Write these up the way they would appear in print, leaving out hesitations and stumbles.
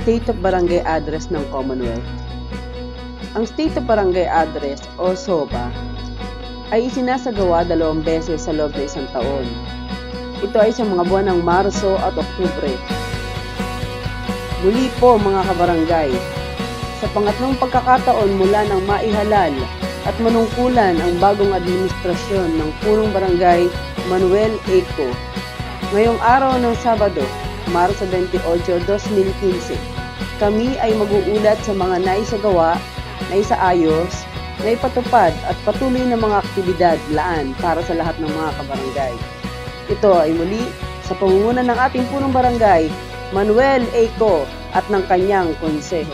State of Barangay Address ng Commonwealth. Ang State of Barangay Address o SOBA ay isinasagawa 2 beses sa loob ng isang taon. Ito ay sa mga buwan ng Marso at Oktubre. Muli po mga kabarangay, sa pangatlong pagkakataon mula nang maihalal at manungkulan ang bagong administrasyon ng punong barangay Manuel Eco, ngayong araw ng Sabado, Marso 28, 2015, kami ay mag-uulat sa mga naisagawa, naisaayos, naipatupad at patuloy na mga aktibidad laan para sa lahat ng mga kabarangay. Ito ay muli sa pangunguna ng ating punong barangay, Manuel Eco at ng kanyang konseho.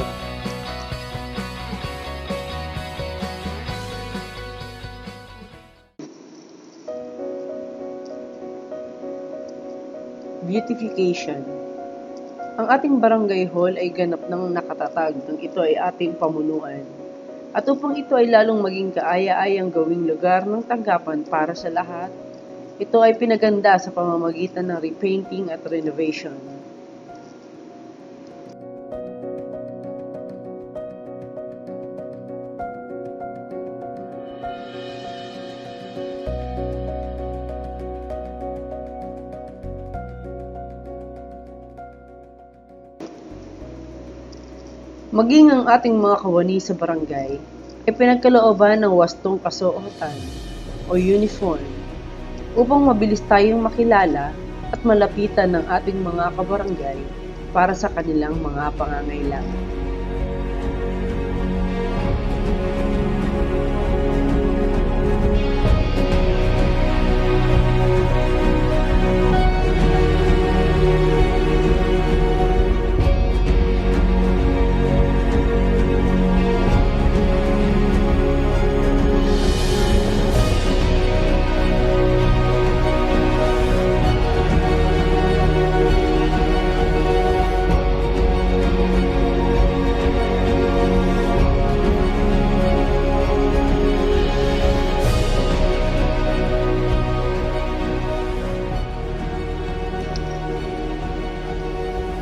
Beautification. Ang ating barangay hall ay ganap ng nakatatag nang ito ay ating pamunuan. At upang ito ay lalong maging kaaya-ayang gawing lugar ng tanggapan para sa lahat, ito ay pinaganda sa pamamagitan ng repainting at renovation. Maging ang ating mga kawani sa barangay ay pinagkalooban ng wastong kasuotan o uniform upang mabilis tayong makilala at malapitan ng ating mga kabarangay para sa kanilang mga pangangailangan.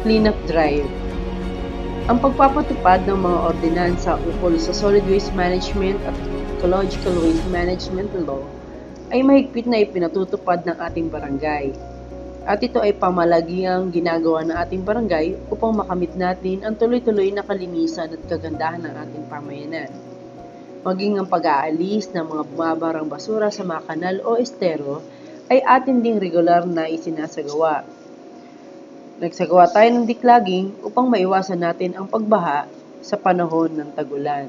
Cleanup Drive. Ang pagpapatupad ng mga ordinansa ukol sa Solid Waste Management at Ecological Waste Management Law ay mahigpit na ipinatutupad ng ating barangay. At ito ay pamalagiang ginagawa ng ating barangay upang makamit natin ang tuloy-tuloy na kalinisan at kagandahan ng ating pamayanan. Maging ang pag-aalis ng mga bumabarang basura sa mga kanal o estero ay atin ding regular na isinasagawa. Nagsagawa tayo ng declogging upang maiwasan natin ang pagbaha sa panahon ng tag-ulan.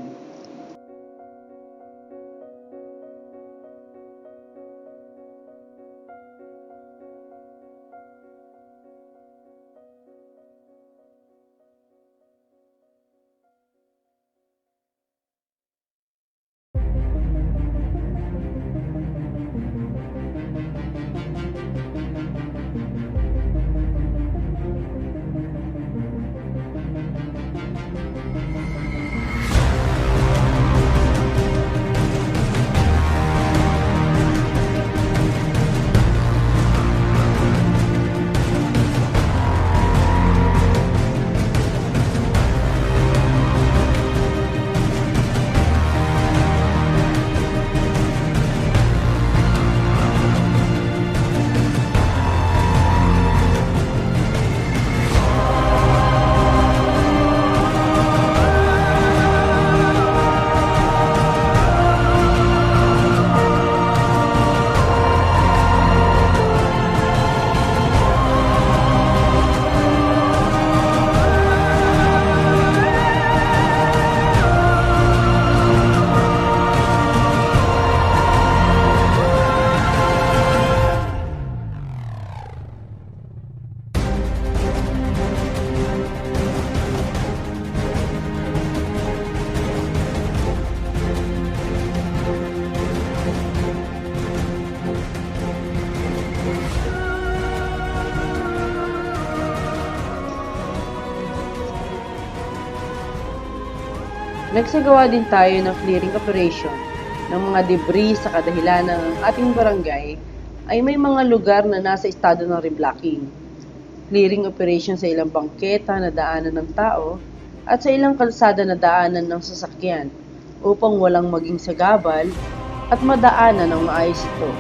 Nagsagawa din tayo ng clearing operation ng mga debris sa kadahilanan ng ating barangay ay may mga lugar na nasa estado ng reblocking. clearing operation sa ilang bangketa na daanan ng tao at sa ilang kalsada na daanan ng sasakyan upang walang maging sagabal at madaanan ng maayos ito.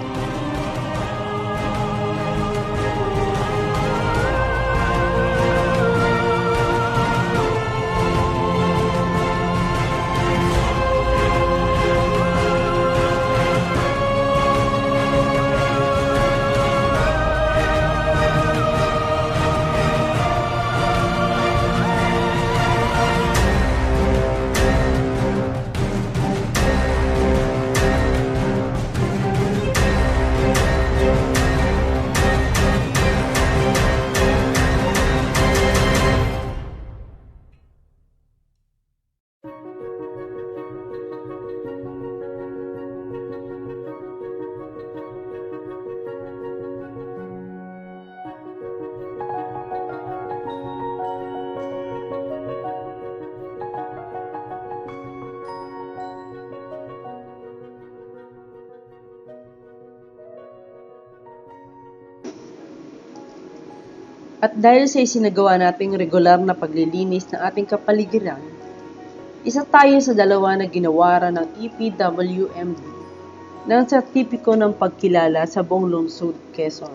At dahil sa isinagawa nating regular na paglilinis ng ating kapaligiran, isa tayo sa dalawa na ginawaran ng EPWMD ng sertipiko ng pagkilala sa buong lungsod Quezon.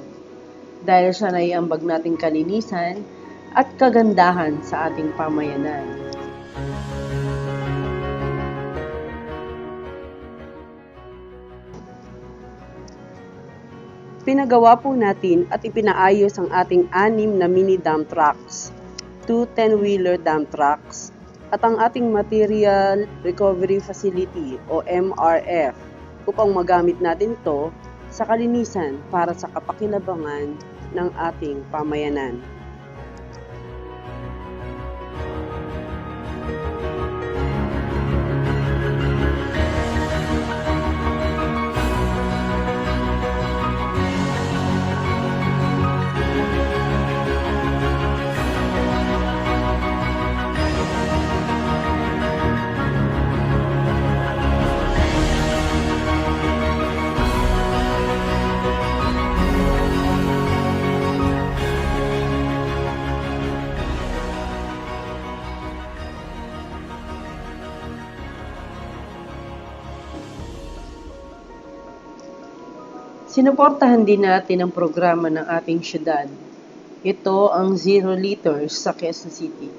Dahil siya naiambag nating kalinisan at kagandahan sa ating pamayanan. Pinagawa po natin at ipinaayos ang ating 6 na mini dump trucks, 2 10-wheeler dump trucks, at ang ating Material Recovery Facility o MRF upang magamit natin ito sa kalinisan para sa kapakinabangan ng ating pamayanan. Sinuportahan din natin ang programa ng ating syudad. Ito ang 0 liters sa Quezon City.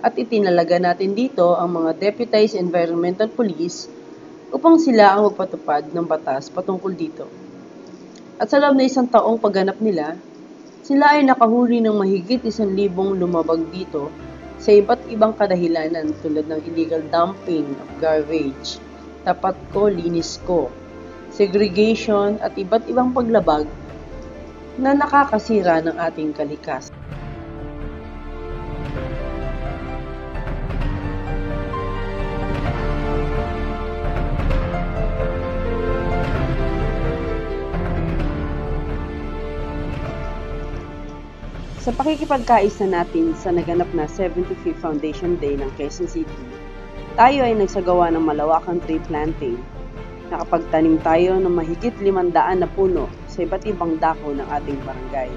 At itinalaga natin dito ang mga Deputized Environmental Police upang sila ang magpatupad ng batas patungkol dito. At sa loob na 1 taong pagganap nila, sila ay nakahuli ng mahigit 1,000 lumabag dito sa iba't ibang kadahilanan tulad ng illegal dumping of garbage, tapat ko, linis ko, segregation at iba't ibang paglabag na nakakasira ng ating kalikasan. Sa pakikipagkaisa natin sa naganap na 75th Foundation Day ng Quezon City, tayo ay nagsagawa ng malawakang tree planting. Nakapagtanim tayo ng mahigit 500 na puno sa iba't ibang dako ng ating barangay.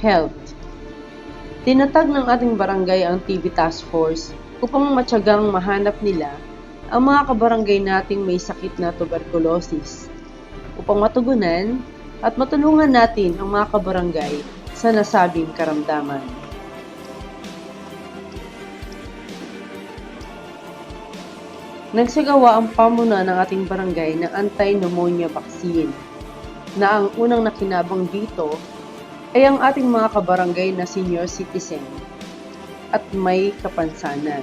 Health. Tinatag ng ating barangay ang TB Task Force upang matyagang mahanap nila ang mga kabarangay nating may sakit na tuberculosis upang matugunan at matulungan natin ang mga kabarangay sa nasabing karamdaman. Nagsagawa ang pamunuan ng ating barangay ng anti-pneumonia vaccine na ang unang nakinabang dito ay ang ating mga kabarangay na senior citizen at may kapansanan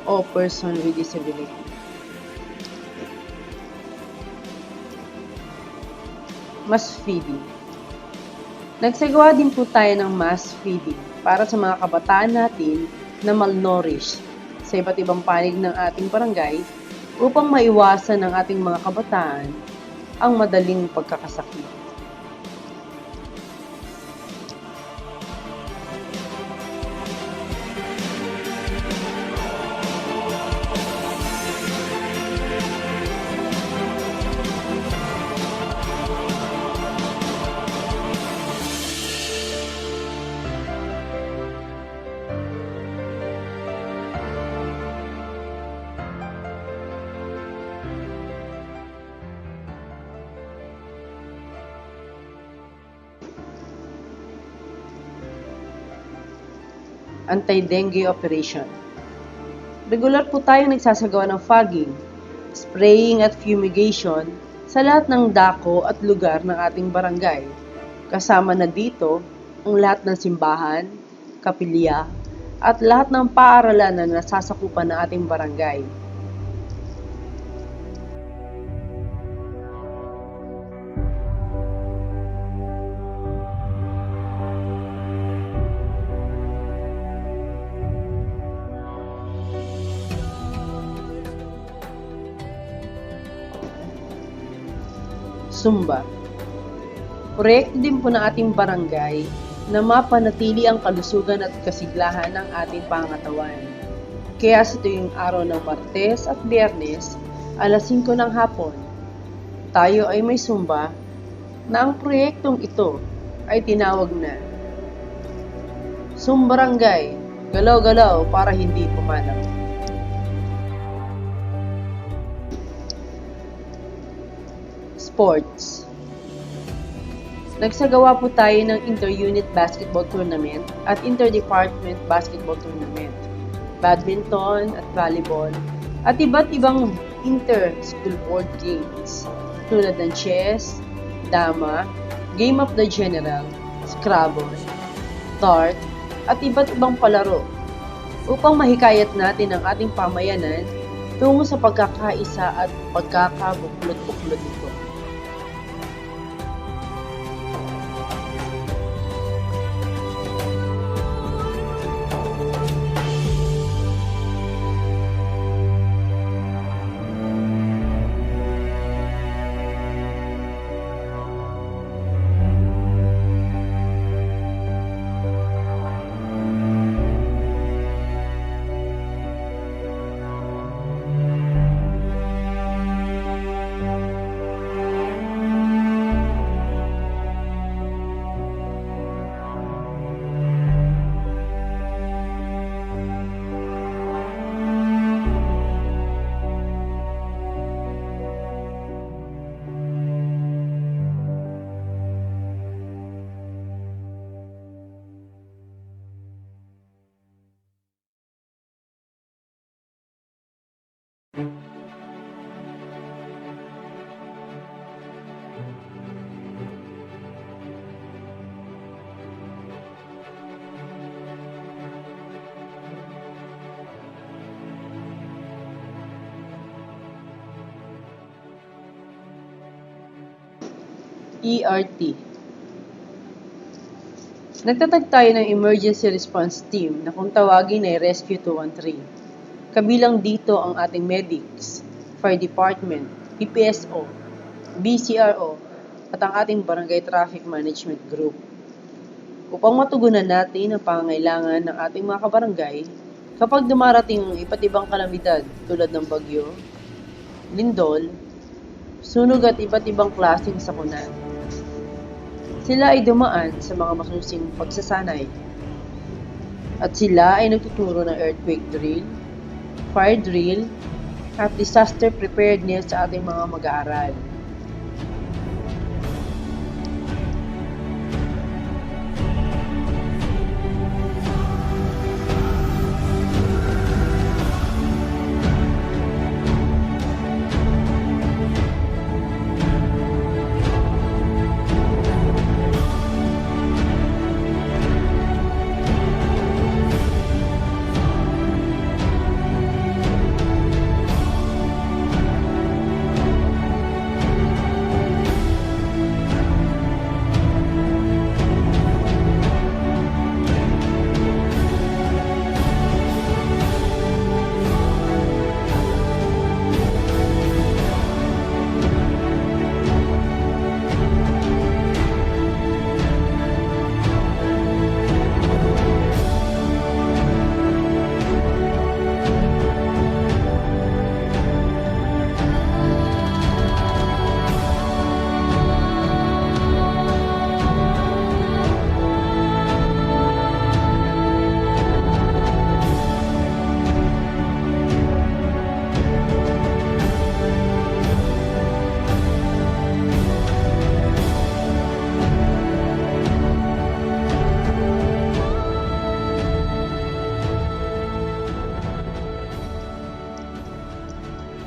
o person with disability. Mas feeding. Nagsagawa din po tayo ng mass feeding para sa mga kabataan natin na malnourished sa iba't ibang panig ng ating barangay upang maiwasan ng ating mga kabataan ang madaling pagkakasakit. Anti-dengue operation. Regular po tayong nagsasagawa ng fogging, spraying at fumigation sa lahat ng dako at lugar ng ating barangay. Kasama na dito ang lahat ng simbahan, kapilya, at lahat ng paaralan na nasasakupan ng ating barangay. Zumba. Proyekto din po ng ating barangay na mapanatili ang kalusugan at kasiglahan ng ating pangatawan. Kaya sa tuwing araw ng Martes at Biyernes, alas 5 ng hapon, tayo ay may Zumba na ang proyektong ito ay tinawag na Zumbarangay, galaw-galaw para hindi pumanaw. Sports. Nagsagawa po tayo ng inter-unit basketball tournament at inter-department basketball tournament, badminton at volleyball, at iba't ibang inter-school board games tulad ng chess, dama, game of the general, Scrabble, dart, at iba't ibang palaro upang mahikayat natin ang ating pamayanan tungo sa pagkakaisa at pagkakabuklod-buklod nito. ERT. Nagtatag tayo ng Emergency Response Team na kung tawagin ay Rescue 213. Kabilang dito ang ating medics, Fire Department, PPSO, BCRO, at ang ating Barangay Traffic Management Group. Upang matugunan natin ang pangangailangan ng ating mga kabarangay kapag dumarating ang iba't ibang kalamidad tulad ng bagyo, lindol, sunog at iba't ibang klaseng sakuna. Sila ay dumaan sa mga masusing pagsasanay. At sila ay nagtuturo ng earthquake drill, fire drill, at disaster preparedness sa ating mga mag-aaral.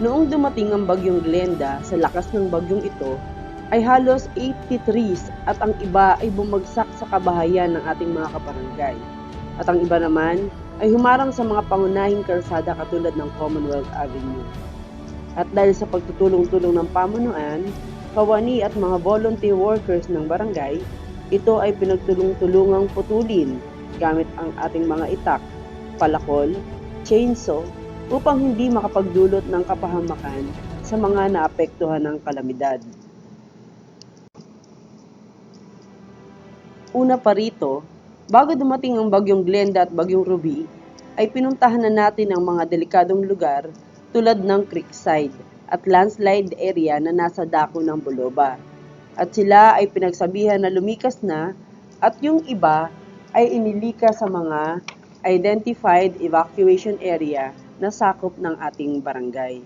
Noong dumating ang bagyong Glenda, sa lakas ng bagyong ito, ay halos 80 trees at ang iba ay bumagsak sa kabahayan ng ating mga kabarangay. At ang iba naman ay humarang sa mga pangunahing kalsada katulad ng Commonwealth Avenue. At dahil sa pagtutulong-tulong ng pamunuan, kawani at mga volunteer workers ng barangay, ito ay pinagtulong-tulungang putulin gamit ang ating mga itak, palakol, chainsaw, upang hindi makapagdulot ng kapahamakan sa mga naapektuhan ng kalamidad. Una pa rito, bago dumating ang bagyong Glenda at bagyong Ruby, ay pinuntahan na natin ang mga delikadong lugar tulad ng creekside at landslide area na nasa dako ng Buloba. At sila ay pinagsabihan na lumikas na at yung iba ay inilikas sa mga identified evacuation area na sakop ng ating barangay.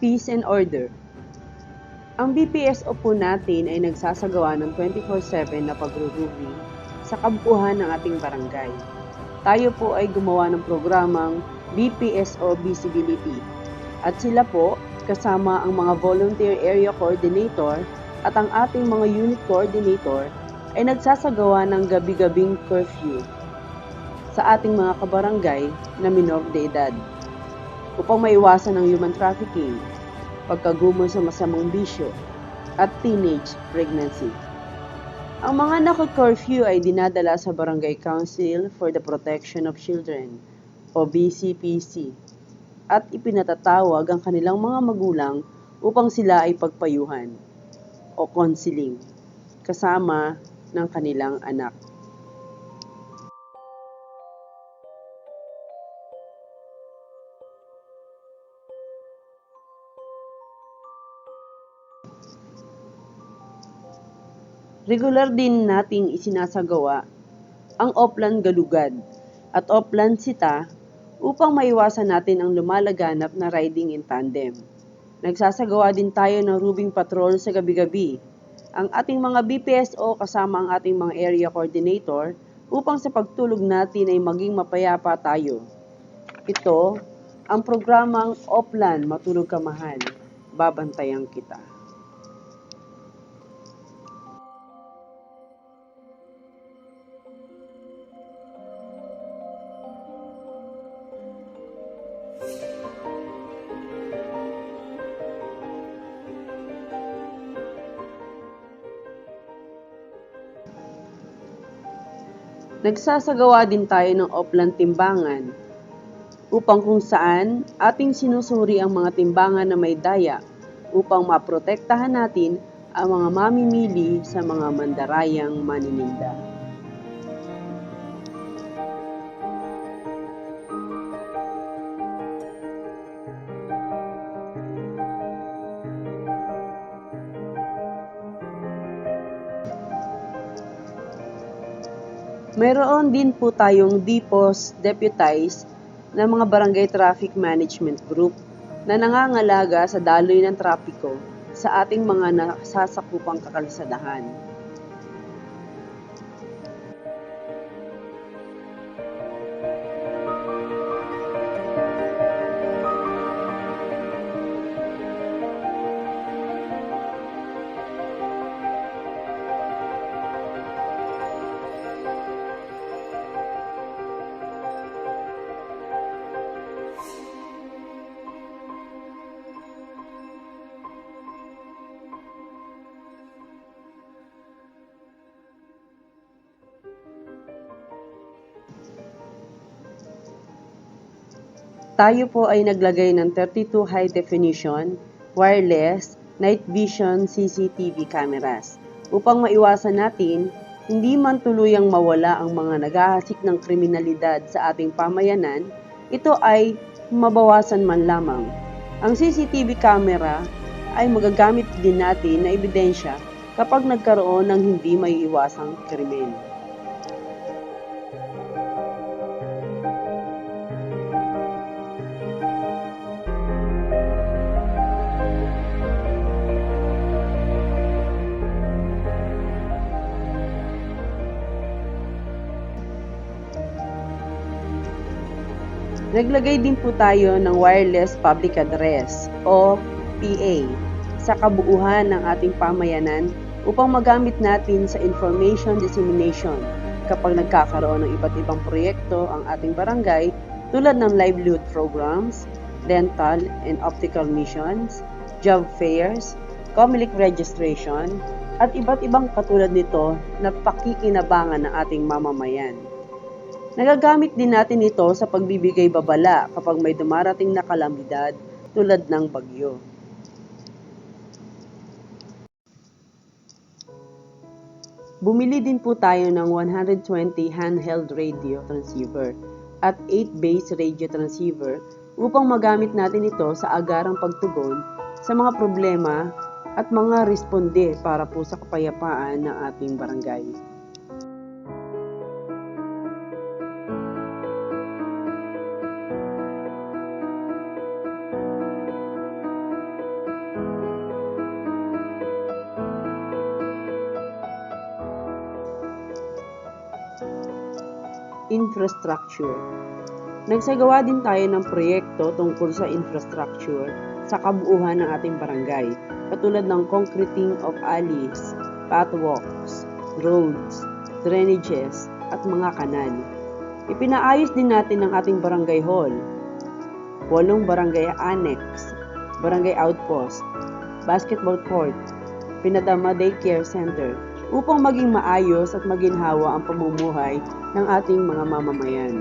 Peace and order. Ang BPSO po natin ay nagsasagawa ng 24/7 na pagrurubi sa kabuuan ng ating barangay. Tayo po ay gumawa ng programang BPSO Visibility at sila po kasama ang mga volunteer area coordinator at ang ating mga unit coordinator ay nagsasagawa ng gabi-gabing curfew sa ating mga kabarangay na minor de edad upang maiwasan ang human trafficking, pagkagumo sa masamang bisyo, at teenage pregnancy. Ang mga naka-curfew ay dinadala sa Barangay Council for the Protection of Children o BCPC at ipinatatawag ang kanilang mga magulang upang sila ay pagpayuhan o counseling kasama ng kanilang anak. Regular din nating isinasagawa ang Oplan Galugad at Oplan Sita upang maiwasan natin ang lumalaganap na riding in tandem. Nagsasagawa din tayo ng rubing patrol sa gabi-gabi. Ang ating mga BPSO kasama ang ating mga area coordinator upang sa pagtulog natin ay maging mapayapa tayo. Ito ang programang Oplan Matulog Ka Mahal, babantayan kita. Nagsasagawa din tayo ng Oplan Timbangan upang kung saan ating sinusuri ang mga timbangan na may daya upang maprotektahan natin ang mga mamimili sa mga mandarayang manininda. Mayroon din po tayong DPOS deputized na mga barangay traffic management group na nangangalaga sa daloy ng trapiko sa ating mga nasasakupang kakalsadahan. Tayo po ay naglagay ng 32 high definition, wireless, night vision CCTV cameras upang maiwasan natin hindi man tuluyang mawala ang mga naghahasik ng kriminalidad sa ating pamayanan, ito ay mabawasan man lamang. Ang CCTV camera ay magagamit din natin na ebidensya kapag nagkaroon ng hindi maiiwasang krimen. Naglagay din po tayo ng wireless public address o PA sa kabuuan ng ating pamayanan upang magamit natin sa information dissemination kapag nagkakaroon ng iba't ibang proyekto ang ating barangay tulad ng livelihood programs, dental and optical missions, job fairs, COMELEC registration, at iba't ibang katulad nito na pakikinabangan ng ating mamamayan. Nagagamit din natin ito sa pagbibigay babala kapag may dumarating na kalamidad tulad ng bagyo. Bumili din po tayo ng 120 handheld radio transceiver at 8 base radio transceiver upang magamit natin ito sa agarang pagtugon sa mga problema at mga responde para po sa kapayapaan ng ating barangay. Infrastructure. Nagsagawa din tayo ng proyekto tungkol sa infrastructure sa kabuuan ng ating barangay, katulad ng concreting of alleys, pathwalks, roads, drainages, at mga kanal. Ipinaayos din natin ang ating barangay hall, 8 barangay annex, barangay outpost, basketball court, pinadama daycare center, upang maging maayos at maginhawa ang pamumuhay ng ating mga mamamayan.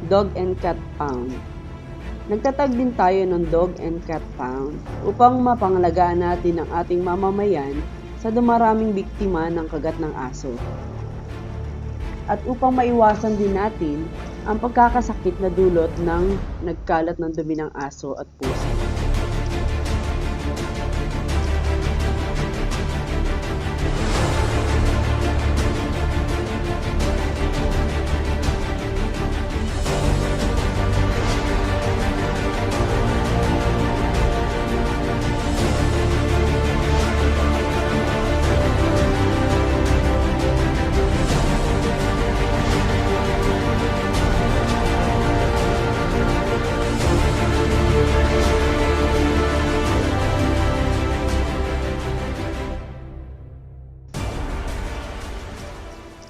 Dog and Cat Pound. Nagtatag din tayo ng Dog and Cat Pound upang mapangalagaan natin ang ating mamamayan sa dumaraming biktima ng kagat ng aso. At upang maiwasan din natin ang pagkakasakit na dulot ng nagkalat ng dumi ng aso at pusa.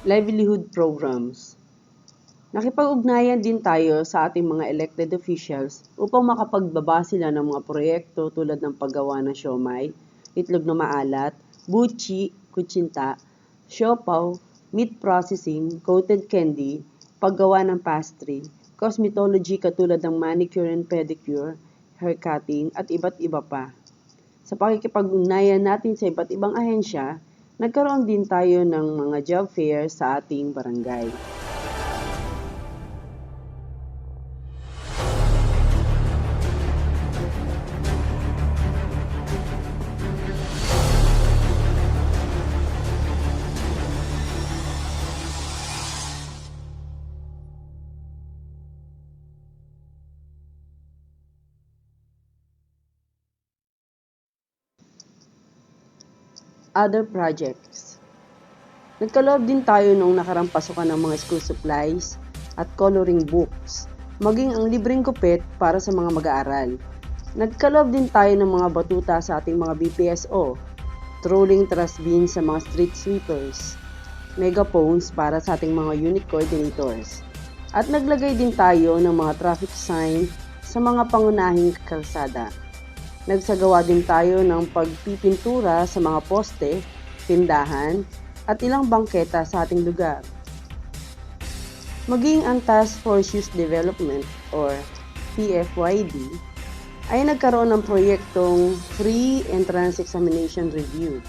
livelihood programs. Nakipag-ugnayan din tayo sa ating mga elected officials upang makapagbaba sila ng mga proyekto tulad ng paggawa ng siomai, itlog na maalat, buchi, kutsinta, siopaw, meat processing, coated candy, paggawa ng pastry, cosmetology katulad ng manicure and pedicure, haircutting, at iba't iba pa. Sa pakikipag-ugnayan natin sa iba't ibang ahensya, nagkaroon din tayo ng mga job fair sa ating barangay. Other projects. Nagkaloob din tayo nung nakarang pasukan ng mga school supplies at coloring books, maging ang libreng gupit para sa mga mag-aaral. Nagkaloob din tayo ng mga batuta sa ating mga BPSO, trolling trash bins sa mga street sweepers, megaphones para sa ating mga unit coordinators, at naglagay din tayo ng mga traffic sign sa mga pangunahing kalsada. Nagsagawa din tayo ng pagpipintura sa mga poste, tindahan, at ilang bangketa sa ating lugar. Maging ang Task Force Youth Development or TFYD ay nagkaroon ng proyektong Free Entrance Examination Review.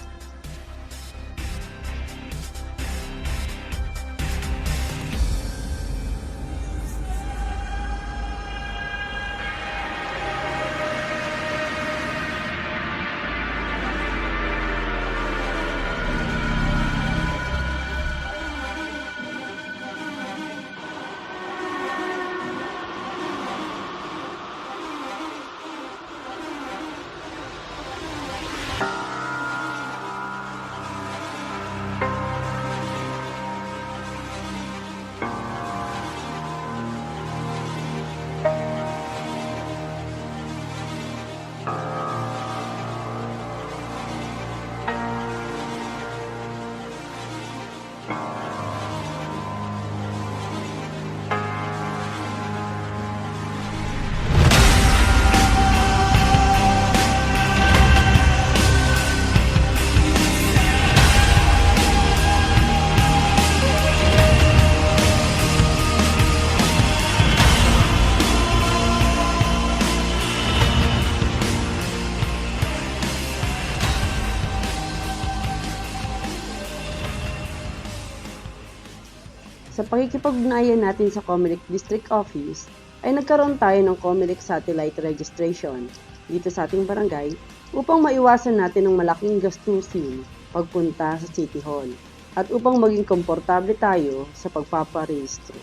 Sa pakikipag-ugnayan natin sa COMELEC District Office, ay nagkaroon tayo ng COMELEC Satellite Registration dito sa ating barangay upang maiwasan natin ang malaking gastusin pagpunta sa City Hall at upang maging komportable tayo sa pagpaparehistro.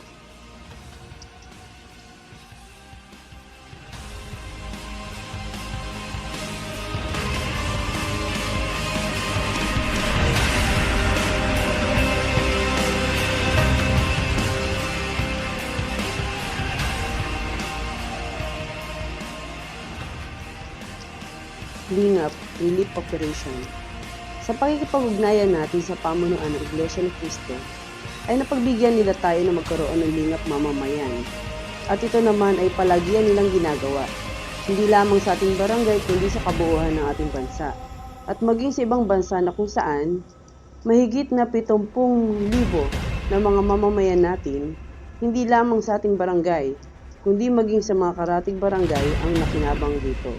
Cleanup Relief Operation. Sa pakikipag-ugnayan natin sa pamunuan ng Iglesia ni Cristo, ay napagbigyan nila tayo na magkaroon ng lingap mamamayan. At ito naman ay palagian nilang ginagawa, hindi lamang sa ating barangay kundi sa kabuuan ng ating bansa. At maging sa ibang bansa na kung saan, mahigit na 70,000 na mga mamamayan natin, hindi lamang sa ating barangay, kundi maging sa mga karatig barangay ang nakinabang dito.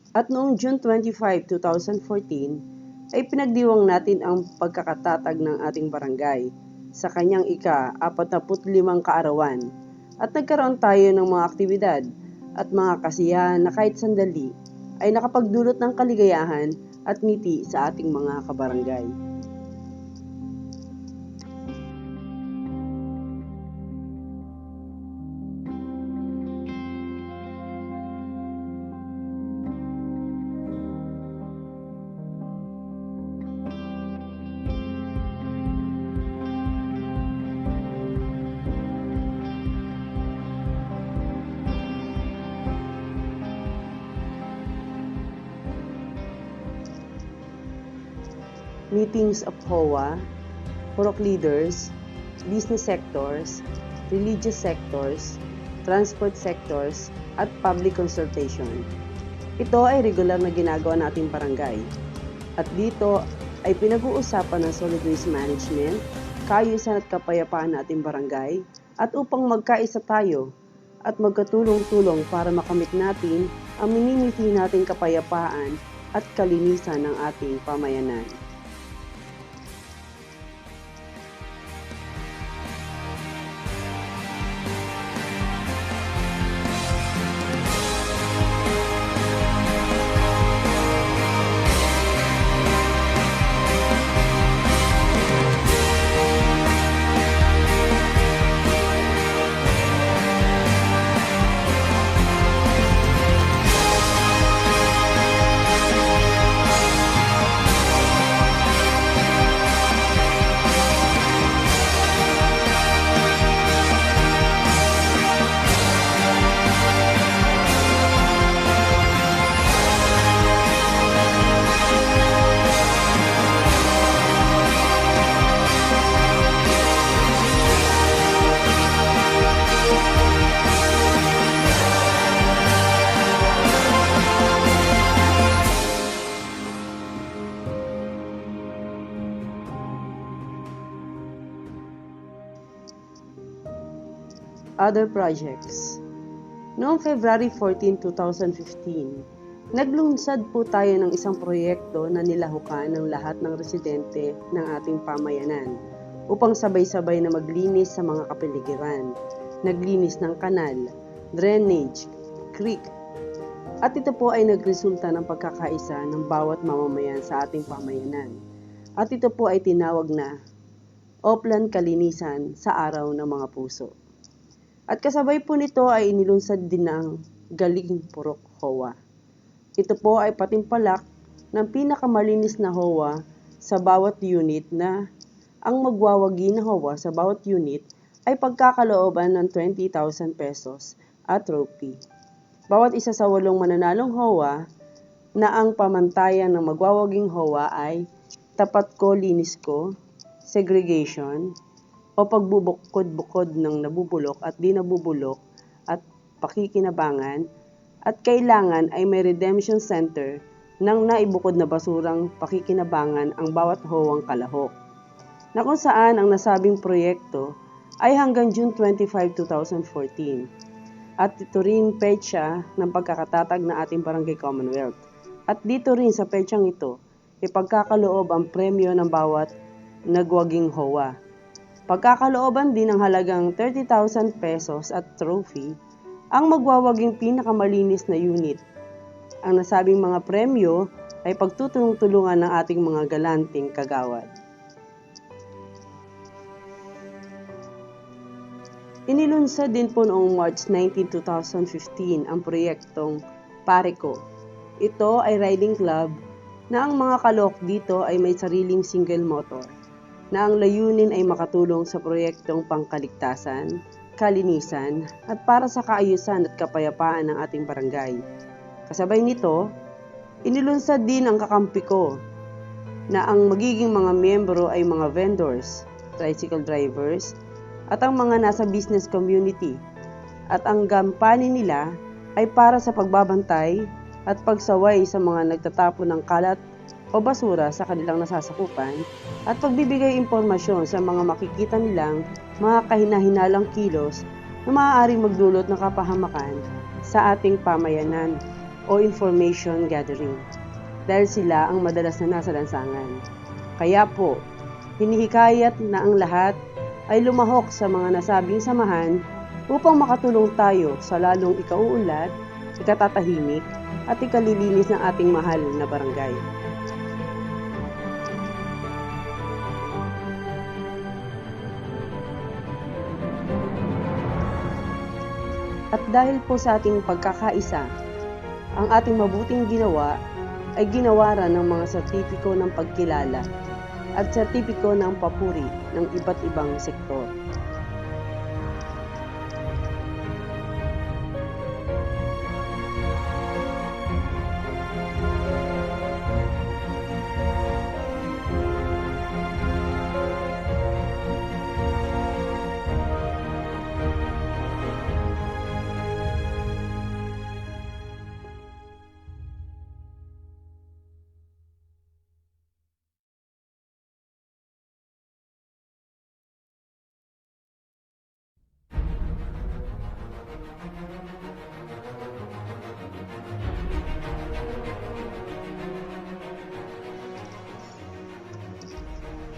At noong June 25, 2014, ay pinagdiwang natin ang pagkakatatag ng ating barangay sa kanyang ika-45 kaarawan at nagkaroon tayo ng mga aktibidad at mga kasiyahan na kahit sandali ay nakapagdulot ng kaligayahan at ngiti sa ating mga kabarangay. meetings of HOA, purok leaders, business sectors, religious sectors, transport sectors, at public consultation. Ito ay regular na ginagawa nating barangay. At dito ay pinag-uusapan ng solid waste management, kaayusan at kapayapaan nating barangay, at upang magkaisa tayo at magkatulong-tulong para makamit natin ang minimiti nating kapayapaan at kalinisan ng ating pamayanan. Other projects. Noong February 14, 2015, naglunsad po tayo ng isang proyekto na nilahukan ng lahat ng residente ng ating pamayanan upang sabay-sabay na maglinis sa mga kapaligiran, naglinis ng kanal, drainage, creek, at ito po ay nagresulta ng pagkakaisa ng bawat mamamayan sa ating pamayanan. At ito po ay tinawag na Oplan Kalinisan sa Araw ng Mga Puso. At kasabay po nito ay inilunsad din ng Galing Purok HOA. Ito po ay patimpalak ng pinakamalinis na HOA sa bawat unit na ang magwawagi na HOA sa bawat unit ay pagkakalooban ng 20,000 pesos at trophy. Bawat isa sa 8 mananalong HOA na ang pamantayan ng magwawaging HOA ay tapat ko, linis ko, segregation, o pagbubukod-bukod ng nabubulok at di nabubulok at pakikinabangan, at kailangan ay may redemption center ng naibukod na basurang pakikinabangan ang bawat HOA-ang kalahok, na kung saan ang nasabing proyekto ay hanggang June 25, 2014. At ito rin petsa ng pagkakatatag na ating Barangay Commonwealth. At dito rin sa petsang ito, ipagkakaloob ang premyo ng bawat nagwaging HOA. Pagkakalooban din ng halagang 30,000 pesos at trophy ang magwawaging pinakamalinis na unit. Ang nasabing mga premyo ay pagtutulong-tulungan ng ating mga galanting kagawad. Inilunsad din po noong March 19, 2015 ang proyektong Pareco. Ito ay riding club na ang mga kalok dito ay may sariling single motor, na ang layunin ay makatulong sa proyektong pangkaligtasan, kalinisan, at para sa kaayusan at kapayapaan ng ating barangay. Kasabay nito, inilunsad din ang Kakampi Ko, na ang magiging mga miyembro ay mga vendors, tricycle drivers, at ang mga nasa business community. At ang gampanin nila ay para sa pagbabantay at pagsaway sa mga nagtatapon ng kalat o basura sa kanilang nasasakupan at pagbibigay impormasyon sa mga makikita nilang mga kahinahinalang kilos na maaaring magdulot ng kapahamakan sa ating pamayanan o information gathering dahil sila ang madalas na nasa lansangan. Kaya po, hinihikayat na ang lahat ay lumahok sa mga nasabing samahan upang makatulong tayo sa lalong ikauunlad, ikatatahimik at ikalilinis ng ating mahal na barangay. At dahil po sa ating pagkakaisa, ang ating mabuting ginawa ay ginawaran ng mga sertipiko ng pagkilala at sertipiko ng papuri ng iba't ibang sektor.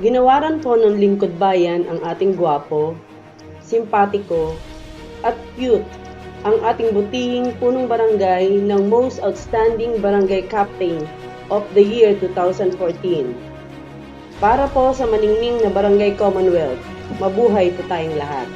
Ginawaran po ng lingkod bayan ang ating gwapo, simpatiko, at cute ang ating butihing punong barangay ng Most Outstanding Barangay Captain of the Year 2014. Para po sa maningning na Barangay Commonwealth, mabuhay po tayong lahat.